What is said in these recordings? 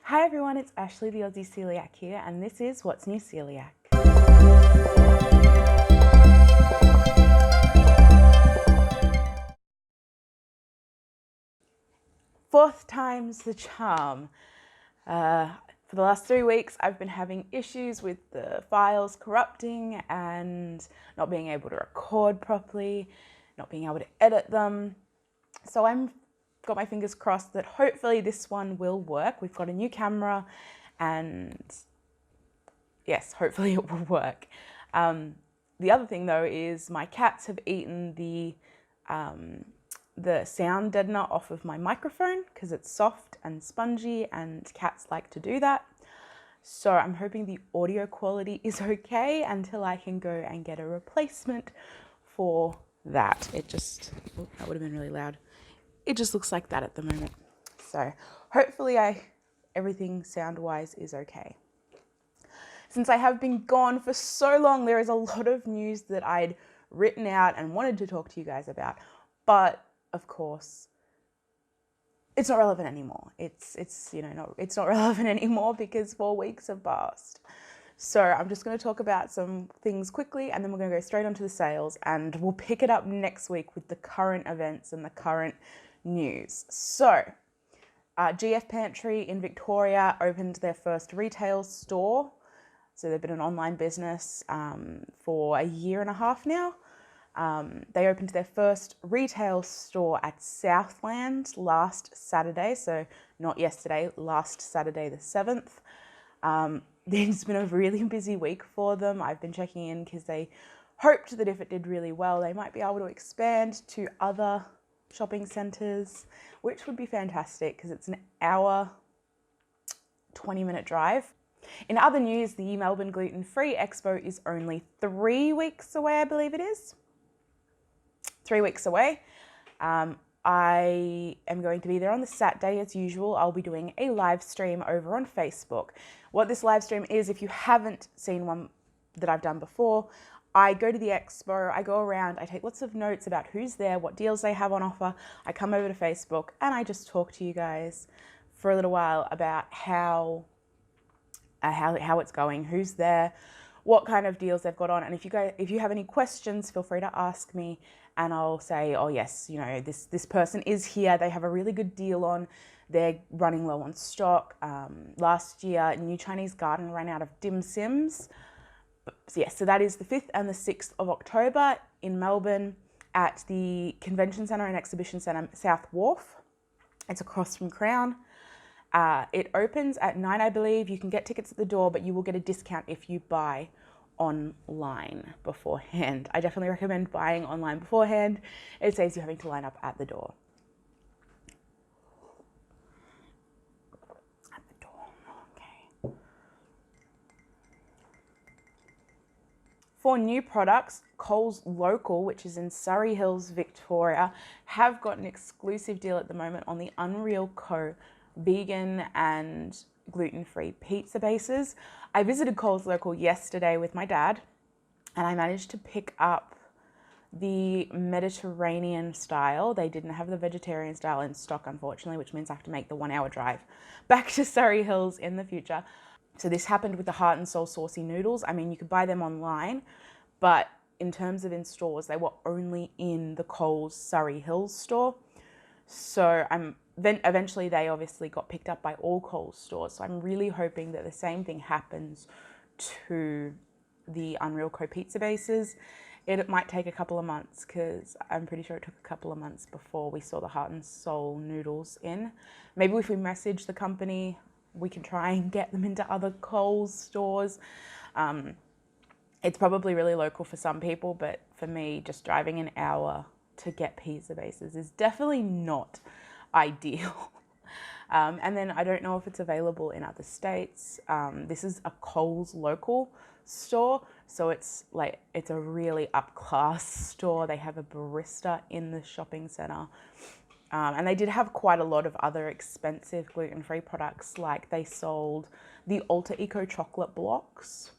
Hi everyone, it's Ashley the Aussie Coeliac here, and this is What's New Coeliac. Fourth time's the charm. For the last 3 weeks, I've been having issues with the files corrupting and not being able to record properly, not being able to edit them. So I've got my fingers crossed that hopefully this one will work. We've got a new camera and yes, hopefully it will work. The other thing though is my cats have eaten the sound deadener off of my microphone because it's soft and spongy and cats like to do that. So I'm hoping the audio quality is okay until I can go and get a replacement for that. That would have been really loud. It just looks like that at the moment. So hopefully everything sound-wise is okay. Since I have been gone for so long, there is a lot of news that I'd written out and wanted to talk to you guys about, but of course, it's not relevant anymore. It's not relevant anymore because 4 weeks have passed. So I'm just going to talk about some things quickly, and then we're going to go straight onto the sales, and we'll pick it up next week with the current events and the current news. So, GF Pantry in Victoria opened their first retail store. So they've been an online business for a year and a half now. They opened their first retail store at Southland last Saturday, so not yesterday, last Saturday the 7th. It's been a really busy week for them. I've been checking in because they hoped that if it did really well, they might be able to expand to other shopping centres, which would be fantastic because it's an hour, 20-minute drive. In other news, the Melbourne Gluten Free Expo is only 3 weeks away, I believe it is. 3 weeks away. I am going to be there on the Saturday as usual. I'll be doing a live stream over on Facebook. What this live stream is, if you haven't seen one that I've done before, I go to the expo, I go around, I take lots of notes about who's there, what deals they have on offer. I come over to Facebook and I just talk to you guys for a little while about how it's going, who's there, what kind of deals they've got on. And if you have any questions, feel free to ask me and I'll say, oh yes, this person is here. They have a really good deal on. They're running low on stock. Last year, New Chinese Garden ran out of dim sims. So that is the 5th and the 6th of October in Melbourne at the Convention Centre and Exhibition Centre, South Wharf. It's across from Crown. It opens at 9, I believe. You can get tickets at the door, but you will get a discount if you buy online beforehand. I definitely recommend buying online beforehand. It saves you having to line up at the door. Okay. For new products, Coles Local, which is in Surrey Hills, Victoria, have got an exclusive deal at the moment on the Unreal Co. vegan and gluten-free pizza bases. I visited Coles Local yesterday with my dad and I managed to pick up the Mediterranean style. They didn't have the vegetarian style in stock, unfortunately, which means I have to make the 1-hour drive back to Surrey Hills in the future. So this happened with the Heart and Soul saucy noodles. I mean, you could buy them online, but in terms of in stores, they were only in the Coles Surrey Hills store. So eventually they obviously got picked up by all Coles stores. So I'm really hoping that the same thing happens to the Unreal Co pizza bases. It might take a couple of months because I'm pretty sure it took a couple of months before we saw the Heart and Soul noodles in. Maybe if we message the company, we can try and get them into other Coles stores. It's probably really local for some people, but for me, just driving an hour to get pizza bases is definitely not ideal. And then I don't know if it's available in other states. This is a Coles Local store, so it's a really up-class store. They have a barista in the shopping centre. And they did have quite a lot of other expensive gluten-free products, like they sold the Ultra Eco chocolate blocks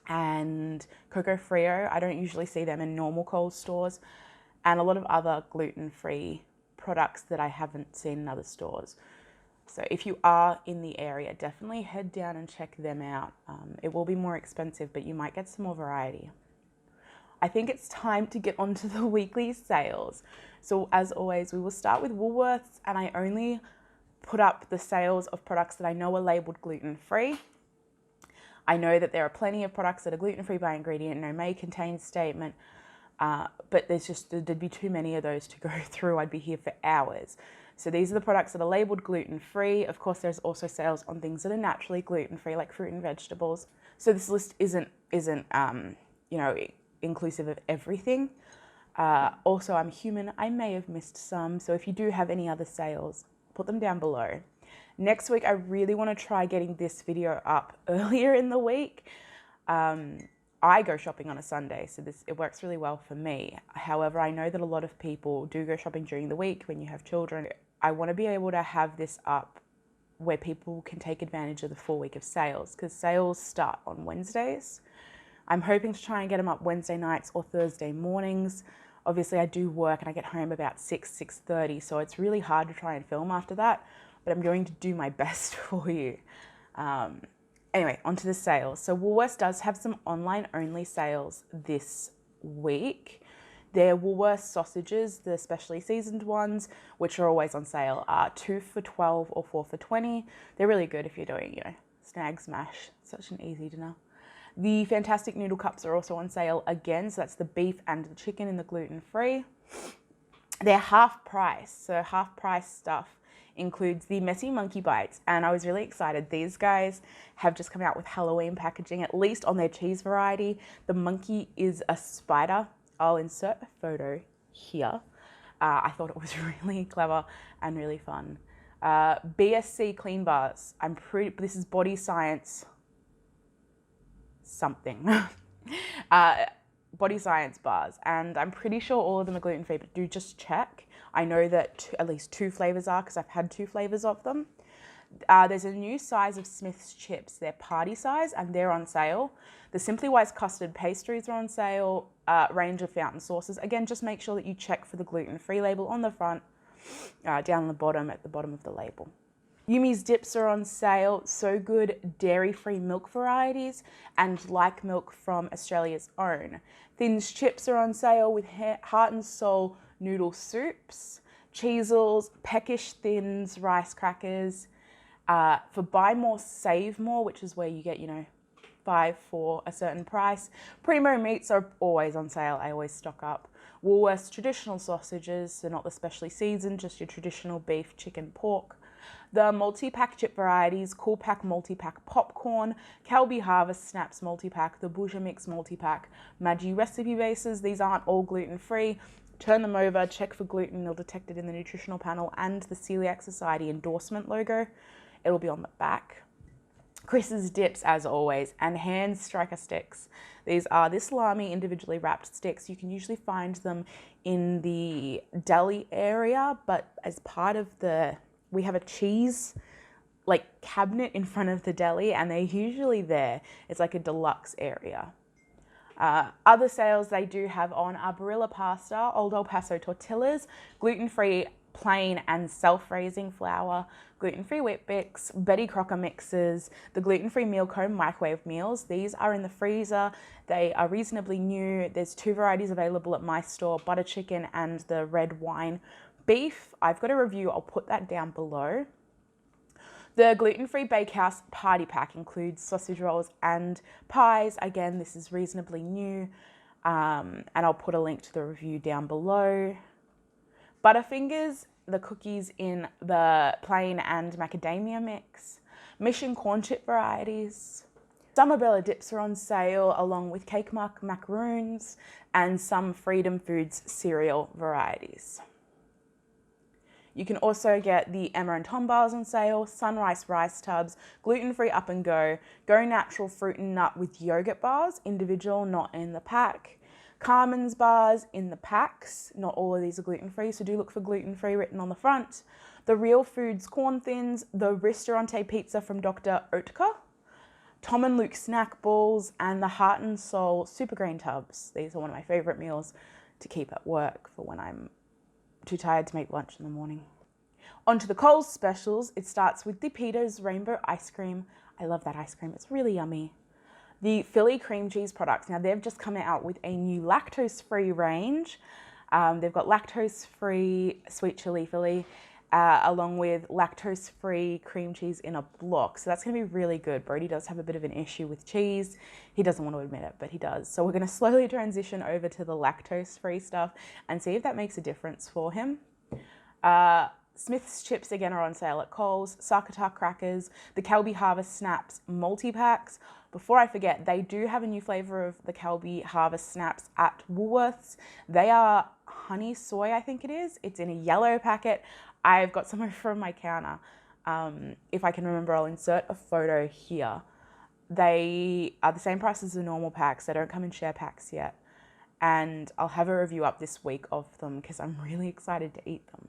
and Cocoa Frio. I don't usually see them in normal Coles stores, and a lot of other gluten-free products that I haven't seen in other stores. So if you are in the area, definitely head down and check them out. It will be more expensive, but you might get some more variety. I think it's time to get onto the weekly sales. So as always, we will start with Woolworths, and I only put up the sales of products that I know are labelled gluten-free. I know that there are plenty of products that are gluten-free by ingredient, no may contain statement, but there'd be too many of those to go through. I'd be here for hours. So these are the products that are labelled gluten-free. Of course, there's also sales on things that are naturally gluten-free, like fruit and vegetables. So this list isn't inclusive of everything. Also, I'm human. I may have missed some. So if you do have any other sales, put them down below. Next week, I really want to try getting this video up earlier in the week. I go shopping on a Sunday, so it works really well for me. However, I know that a lot of people do go shopping during the week when you have children. I want to be able to have this up where people can take advantage of the full week of sales, because sales start on Wednesdays. I'm hoping to try and get them up Wednesday nights or Thursday mornings. Obviously, I do work and I get home about 6:30, so it's really hard to try and film after that, but I'm going to do my best for you. Anyway, onto the sales. So Woolworths does have some online-only sales this week. Their Woolworths sausages, the specially seasoned ones, which are always on sale, are 2 for $12 or 4 for $20. They're really good if you're doing, snag smash. Such an easy dinner. The Fantastic Noodle Cups are also on sale again. So that's the beef and the chicken in the gluten-free. They're half price. So half price stuff includes the Messy Monkey Bites. And I was really excited. These guys have just come out with Halloween packaging, at least on their cheese variety. The monkey is a spider. I'll insert a photo here. I thought it was really clever and really fun. BSC clean bars. This is Body Science something. Body Science bars, and I'm pretty sure all of them are gluten-free, but do just check. I know that at least 2 flavors are, because I've had 2 flavors of them. There's a new size of Smith's chips. They're party size and they're on sale. The Simply Wise custard pastries are on sale. Range of fountain sauces. Again, just make sure that you check for the gluten-free label on the front, down the bottom, at the bottom of the label. Yumi's dips are on sale. So Good dairy-free milk varieties and like milk from Australia's own. Thin's chips are on sale with Heart and Soul noodle soups. Cheezels, Peckish Thins, rice crackers. For buy more, save more, which is where you get, 5 for a certain price. Primo meats are always on sale. I always stock up. Woolworths traditional sausages, so not the specially seasoned, just your traditional beef, chicken, pork. The multi-pack chip varieties, Cool Pack multi-pack popcorn, Calbee Harvest Snaps multi-pack, the Bouger Mix multi-pack, Maggi recipe bases. These aren't all gluten-free. Turn them over, check for gluten. They'll detect it in the nutritional panel and the Coeliac Society endorsement logo. It'll be on the back. Chris's dips, as always, and hand striker sticks. These are the salami individually wrapped sticks. You can usually find them in the deli area, but as part of we have a cheese cabinet in front of the deli, and they're usually there. It's like a deluxe area. Other sales they do have on are Barilla pasta, Old El Paso tortillas, gluten-free plain and self-raising flour, gluten-free Weet Bix, Betty Crocker mixes, the gluten-free meal comb microwave meals. These are in the freezer. They are reasonably new. There's 2 varieties available at my store, butter chicken and the red wine beef. I've got a review. I'll put that down below. The gluten-free Bakehouse party pack includes sausage rolls and pies. Again, this is reasonably new, and I'll put a link to the review down below. Butterfingers, the cookies in the plain and macadamia mix. Mission corn chip varieties. Some Bella dips are on sale, along with Cake Mark macaroons and some Freedom Foods cereal varieties. You can also get the Emma and Tom bars on sale, Sunrise rice tubs, gluten-free Up and Go Natural fruit and nut with yogurt bars, individual, not in the pack. Carmen's bars in the packs. Not all of these are gluten-free, so do look for gluten-free written on the front. The Real Foods corn thins, the Ristorante pizza from Dr. Oetker, Tom and Luke snack balls, and the Heart and Soul super grain tubs. These are one of my favorite meals to keep at work for when I'm too tired to make lunch in the morning. On to the Coles specials. It starts with the Peters Rainbow Ice Cream. I love that ice cream. It's really yummy. The Philly cream cheese products. Now, they've just come out with a new lactose-free range. They've got lactose-free sweet chili Philly, along with lactose-free cream cheese in a block. So that's going to be really good. Brody does have a bit of an issue with cheese. He doesn't want to admit it, but he does. So we're going to slowly transition over to the lactose-free stuff and see if that makes a difference for him. Smith's chips again are on sale at Coles. Sakata crackers, the Calbee Harvest Snaps multi-packs. Before I forget, they do have a new flavour of the Calbee Harvest Snaps at Woolworths. They are honey soy, I think it is. It's in a yellow packet. I've got some over on my counter. If I can remember, I'll insert a photo here. They are the same price as the normal packs. They don't come in share packs yet. And I'll have a review up this week of them because I'm really excited to eat them.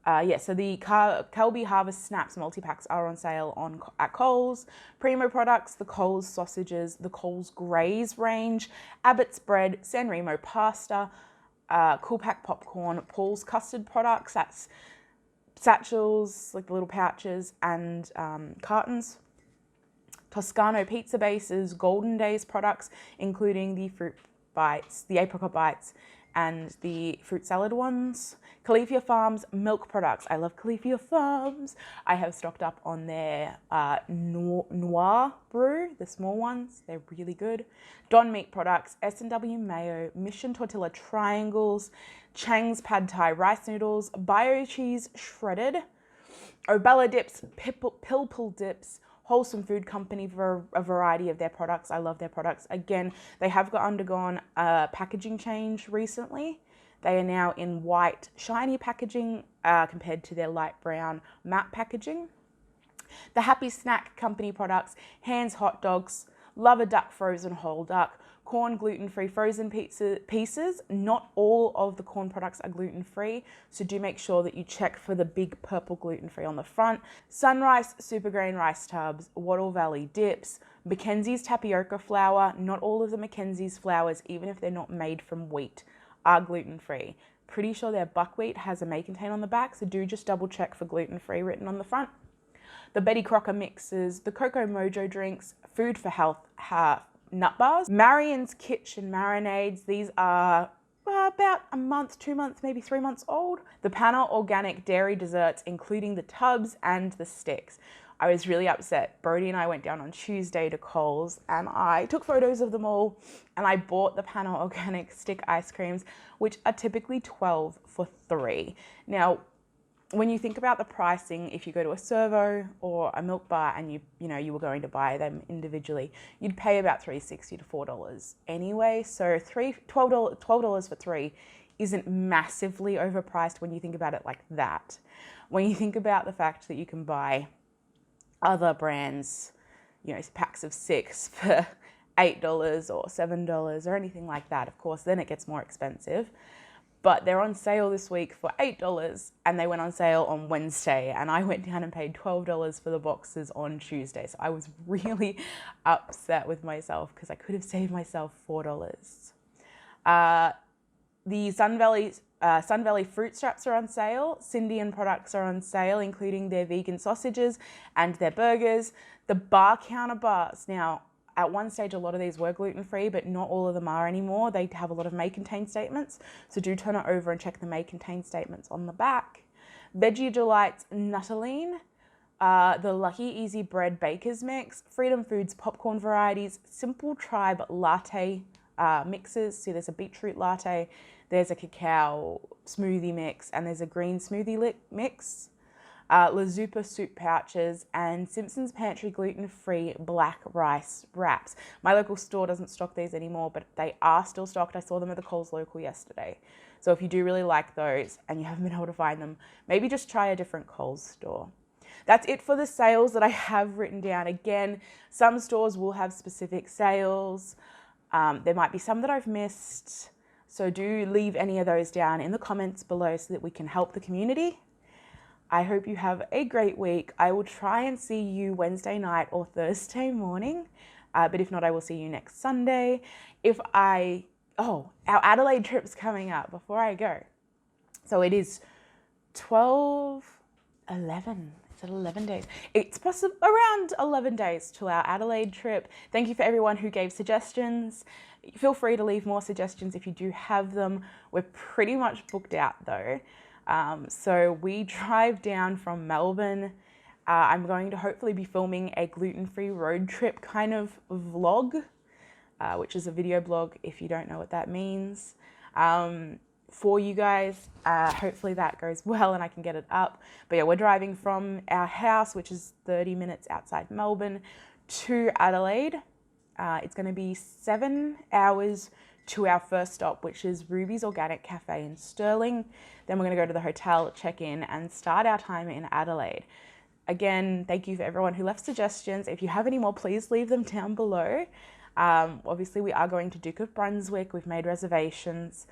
So the Calbee Harvest Snaps multi-packs are on sale at Coles. Primo products, the Coles sausages, the Coles Graze range, Abbott's bread, San Remo pasta, Cool Pack popcorn, Paul's custard products, that's satchels, like the little pouches, and cartons. Toscano pizza bases, Golden Days products, including the fruit bites, the apricot bites, and the fruit salad ones. Califia Farms milk products. I love Califia Farms. I have stocked up on their Noir brew, the small ones. They're really good. Don meat products, S&W mayo, Mission tortilla triangles, Chang's pad thai rice noodles, bio cheese shredded, Obella dips, Pilpul dips, Wholesome Food Company for a variety of their products. I love their products. Again, they have undergone a packaging change recently. They are now in white, shiny packaging compared to their light brown matte packaging. The Happy Snack Company products, Hands hot dogs, Love a Duck frozen whole duck, corn gluten-free frozen pieces. Not all of the corn products are gluten-free, so do make sure that you check for the big purple gluten-free on the front. Sunrice super grain rice tubs, Wattle Valley dips, Mackenzie's tapioca flour. Not all of the Mackenzie's flours, even if they're not made from wheat, are gluten-free. Pretty sure their buckwheat has a may contain on the back, so do just double check for gluten-free written on the front. The Betty Crocker mixes, the Cocoa Mojo drinks, Food for Health nut bars, Marion's Kitchen marinades. These are about a month, 2 months, maybe 3 months old. The Panna organic dairy desserts, including the tubs and the sticks. I was really upset. Brody and I went down on Tuesday to Coles and I took photos of them all and I bought the Panna organic stick ice creams, which are typically $12 for 3. Now, when you think about the pricing, if you go to a servo or a milk bar and you were going to buy them individually, you'd pay about $3.60 to $4 anyway. So $12 for 3 isn't massively overpriced when you think about it like that. When you think about the fact that you can buy other brands, packs of 6 for $8 or $7 or anything like that, of course, then it gets more expensive. But they're on sale this week for $8 and they went on sale on Wednesday and I went down and paid $12 for the boxes on Tuesday. So I was really upset with myself because I could have saved myself $4. The Sun Valley fruit straps are on sale. Cindian products are on sale, including their vegan sausages and their burgers. The bar counter bars. Now, at one stage, a lot of these were gluten-free, but not all of them are anymore. They have a lot of may contain statements. So do turn it over and check the may contain statements on the back. Veggie Delights Nuttaline, the Lucky Easy Bread Baker's Mix, Freedom Foods popcorn varieties, Simple Tribe latte mixes. So there's a beetroot latte, there's a cacao smoothie mix, and there's a green smoothie mix. La Zupa soup pouches, and Simpson's Pantry gluten-free black rice wraps. My local store doesn't stock these anymore, but they are still stocked. I saw them at the Coles local yesterday. So if you do really like those and you haven't been able to find them, maybe just try a different Coles store. That's it for the sales that I have written down. Again, some stores will have specific sales. There might be some that I've missed. So do leave any of those down in the comments below so that we can help the community. I hope you have a great week. I will try and see you Wednesday night or Thursday morning. But if not, I will see you next Sunday. Our Adelaide trip's coming up before I go. So it is 12 11. It's at 11 days. It's possible around 11 days to our Adelaide trip. Thank you for everyone who gave suggestions. Feel free to leave more suggestions if you do have them. We're pretty much booked out though. So we drive down from Melbourne. I'm going to hopefully be filming a gluten-free road trip kind of vlog, which is a video blog if you don't know what that means. For you guys, hopefully that goes well and I can get it up. But yeah, we're driving from our house, which is 30 minutes outside Melbourne, to Adelaide. It's going to be 7 hours to our first stop, which is Ruby's Organic Cafe in Stirling. Then we're going to go to the hotel, check in, and start our time in Adelaide. Again, thank you for everyone who left suggestions. If you have any more, please leave them down below. Obviously, we are going to Duke of Brunswick. We've made reservations.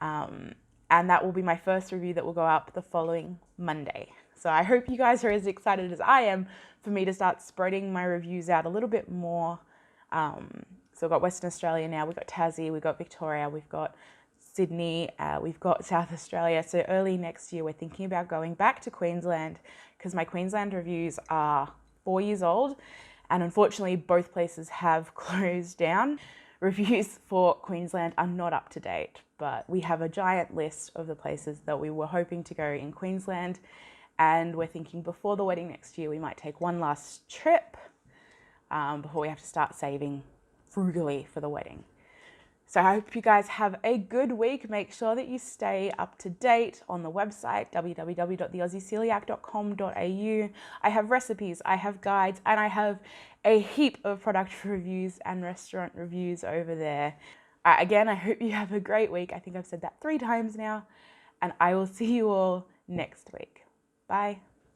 And that will be my first review that will go up the following Monday. So I hope you guys are as excited as I am for me to start spreading my reviews out a little bit more. So we've got Western Australia now, we've got Tassie, we've got Victoria, we've got Sydney, we've got South Australia. So early next year, we're thinking about going back to Queensland because my Queensland reviews are 4 years old. And unfortunately, both places have closed down. Reviews for Queensland are not up to date, but we have a giant list of the places that we were hoping to go in Queensland. And we're thinking before the wedding next year, we might take one last trip before we have to start saving frugally for the wedding. So I hope you guys have a good week. Make sure that you stay up to date on the website, www.theaussiecoeliac.com.au. I have recipes, I have guides, and I have a heap of product reviews and restaurant reviews over there. Again, I hope you have a great week. I think I've said that 3 times now, and I will see you all next week. Bye.